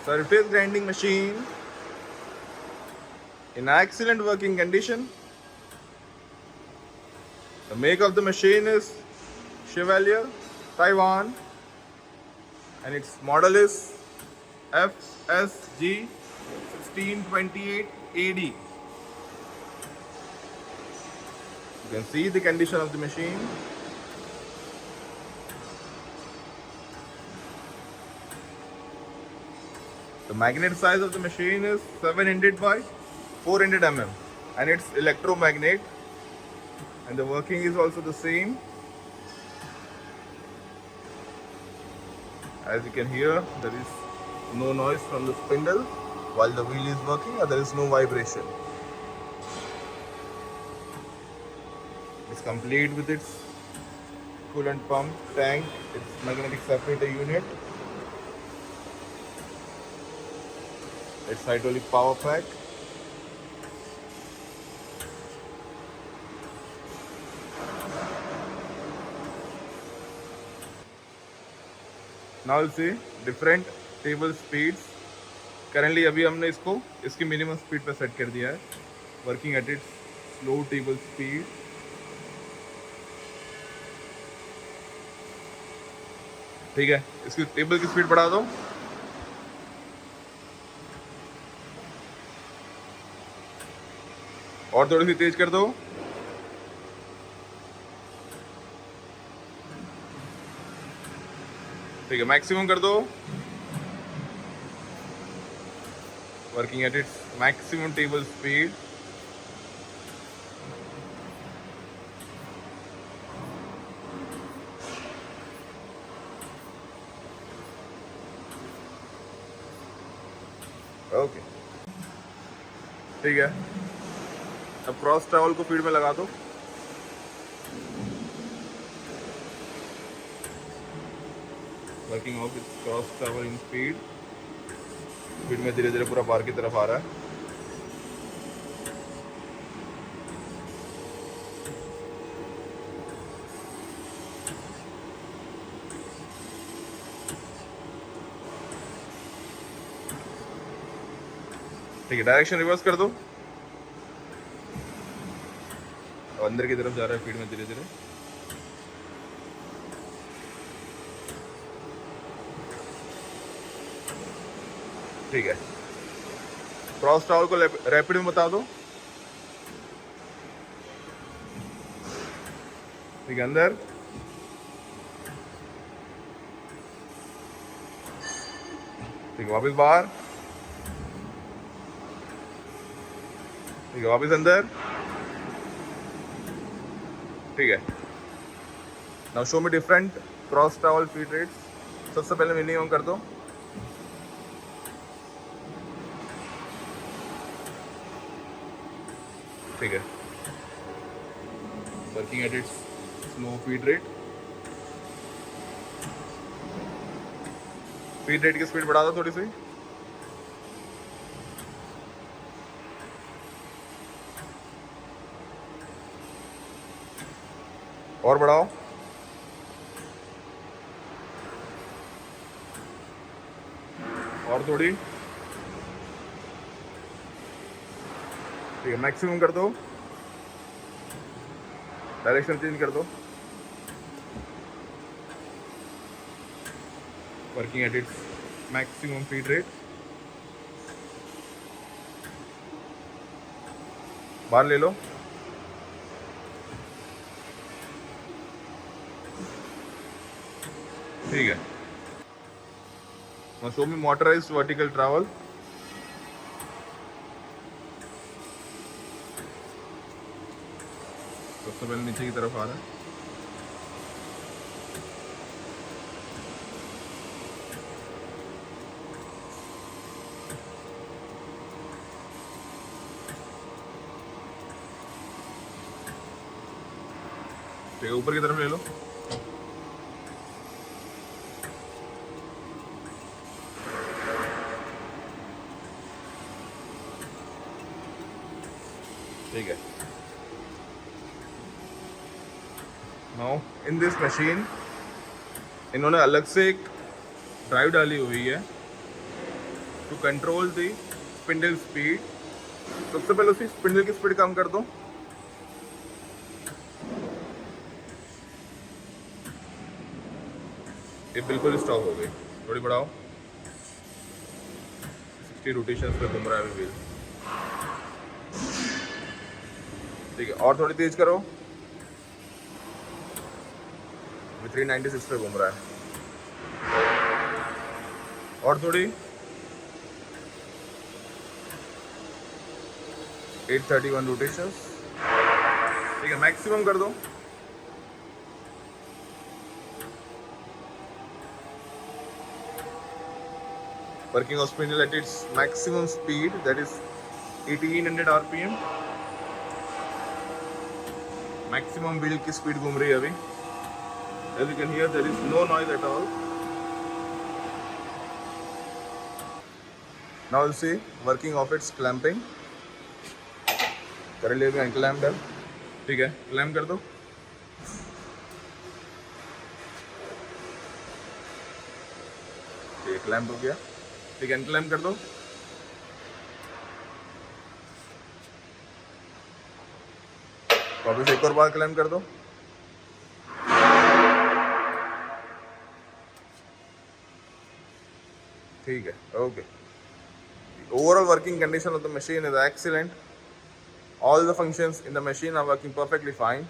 Surface grinding machine in excellent working condition. The make of the machine is Chevalier, Taiwan, and its model is FSG 1628 AD. You can see the condition of the machine. The magnet size of the machine is 700 by 400 mm, and it's electromagnet, and the working is also the same. As you can hear, there is no noise from the spindle while the wheel is working, and there is no vibration. It's complete with its coolant pump, tank, its magnetic separator unit, its hydraulic power pack. Now you'll see different table speeds. Currently अभी हमने इसको इसकी minimum speed पे set कर दिया है. Working at its slow table speed. ठीक है, इसकी टेबल की स्पीड बढ़ा दो. और थोड़ी सी तेज कर दो. ठीक है, मैक्सिमम कर दो. Working at its maximum table speed. Okay, ठीक है. अब क्रॉस ट्रैवल को फीड में लगा दो. Working of its cross travel in speed. Speed में धीरे धीरे पूरा बार की तरफ आ रहा है. ठीक है, डायरेक्शन रिवर्स कर दो. अंदर की तरफ जा रहा है फीड में धीरे धीरे. ठीक है, क्रॉस ट्रैवल को रैपिड में बता दो. ठीक है, अंदर. ठीक है, वापस बाहर. ठीक है, वापस अंदर. ठीक है. Now show me different cross travel feed rates. सबसे पहले मिनिमम कर दो. ठीक है, working at its slow feed rate. Feed rate की स्पीड बढ़ा दो थोड़ी सी. और बढ़ाओ. और थोड़ी. ठीक है, मैक्सिमम कर दो. डायरेक्शन चेंज कर दो. Working at its maximum feed rate. बाहर ले लो. ठीक है. Now show me motorized vertical travel. सबसे पहले नीचे की तरफ आ रहा है. ठीक है, ऊपर की तरफ ले लो. ठीक है. नाउ इन दिस मशीन इन्होंने अलग से एक ड्राइव डाली हुई है to control the spindle speed. सबसे पहले उसी स्पिंडल की स्पीड कम कर दो. ये बिल्कुल स्टॉप हो गई. थोड़ी बढ़ाओ. 60 रोटेशंस पे घूम रहा है अभी व्हील. ठीक है, और थोड़ी तेज करो. 396 पे घूम रहा है. और थोड़ी. 831 रोटेशंस. ठीक है, मैक्सिमम कर दो. Working of spindle at its maximum speed, that is 1800 RPM. Maximum wheel की speed घूम रही है अभी. As you can hear, there is no noise at all. Now you see working of its clamping. Currently we unclamped है. ठीक है, clamp कर दो. ठीक है, clamp हो गया. ठीक है, अनक्लैम्प कर दो. वापस एक और बार क्लैम्प कर दो. ठीक है, okay. Overall working condition of the machine is excellent. All the functions in the machine are working perfectly fine.